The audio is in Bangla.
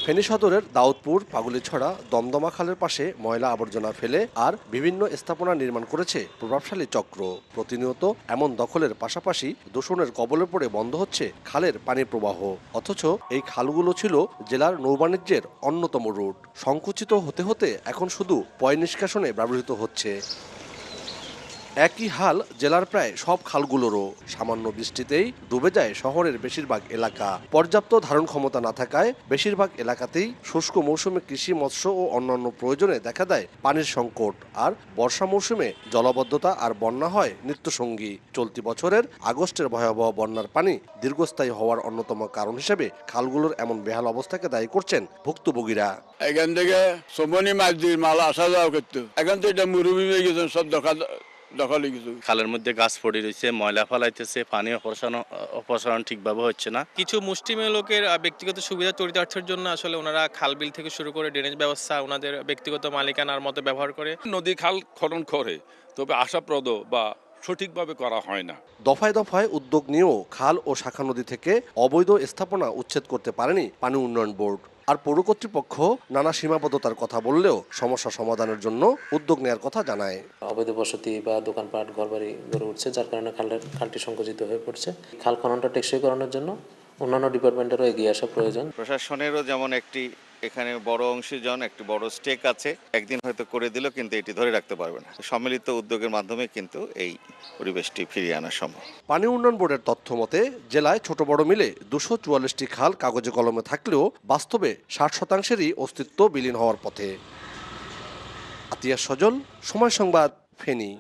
ফেনী সদরের দাউদপুর পাগুলিছড়া দমদমা খালের পাশে ময়লা আবর্জনা ফেলে আর বিভিন্ন স্থাপনা নির্মাণ করেছে প্রভাবশালী চক্র। প্রতিনিয়ত এমন দখলের পাশাপাশি দূষণের কবলে পড়ে বন্ধ হচ্ছে খালের পানির প্রবাহ। অথচ এই খালগুলো ছিল জেলার নৌবাণিজ্যের অন্যতম রুট। সংকুচিত হতে হতে এখন শুধু পয় নিষ্কাশনে ব্যবহৃত হচ্ছে। একই হাল জেলার প্রায় সব খালগুলোরও। সামান্য বৃষ্টিতেই ডুবে যায় শহরের বেশিরভাগ এলাকা। পর্যাপ্ত ধারণ ক্ষমতা না থাকায় বেশিরভাগ এলাকাতেই শুষ্ক মৌসুমে কৃষি, মৎস্য ও অন্যান্য প্রয়োজনে দেখা দেয় পানির সংকট। আর বর্ষা মৌসুমে জলাবদ্ধতা আর বন্যা হয় নিত্যসঙ্গী। চলতি বছরের আগস্টের ভয়াবহ বন্যার পানি দীর্ঘস্থায়ী হওয়ার অন্যতম কারণ হিসেবে খালগুলোর এমন বেহাল অবস্থাকে দায়ী করছেন ভুক্তভোগীরা। এখান থেকে সমনি মাছ দিয়ে মাল আসা যাওয়া করতো, এখন তো এটা মুরুবি হয়ে গেছে, সব দখলে কিছু। খালের মধ্যে গাছ পড়ে রয়েছে, ময়লা ফেলাইতেছে, পানি অপসারণ ঠিকভাবে হচ্ছে না। কিছু মুষ্টিমেয় লোকের ব্যক্তিগত সুবিধা চরিতার্থের জন্য আসলে ওনারা খাল বিল থেকে শুরু করে ড্রেনেজ ব্যবস্থা ওনাদের ব্যক্তিগত মালিকানার মতো ব্যবহার করে। নদী খাল খনন করে, তবে আশাপ্রদ বা সঠিকভাবে করা হয় না। দফায় দফায় উদ্যোগ নিয়েও খাল ও শাখা নদী থেকে অবৈধ স্থাপনা উচ্ছেদ করতে পারেনি পানি উন্নয়ন বোর্ড। আর পৌর কর্তৃপক্ষ নানা সীমাবদ্ধতার কথা বললেও সমস্যা সমাধানের জন্য উদ্যোগ নেওয়ার কথা জানায়। অবৈধ বসতি বা দোকানপাট ঘরবাড়ি গড়ে উঠছে, যার কারণে খালটি সংকুচিত হয়ে পড়ছে। খাল খননটা টেকসই করানোর জন্য অন্যান্য ডিপার্টমেন্টেরও এগিয়ে আসা প্রয়োজন। প্রশাসনেরও যেমন এখানে বড় অংশীজন একটি বড় স্টেক আছে, একদিন হয়তো করে দিল, কিন্তু এটি ধরে রাখতে পারবে না। সম্মিলিত উদ্যোগের মাধ্যমে কিন্তু এই পরিবেশটি ফিরিয়ে আনা সম্ভব। পানি উন্নয়ন বোর্ডের তথ্য মতে জেলায় ছোট বড় মিলে 244টি খাল কাগজে কলমে থাকলেও বাস্তবে 60%-ই অস্তিত্ব বিলীন হওয়ার পথে। আতিয়া সজল, সময় সংবাদ, ফেনী।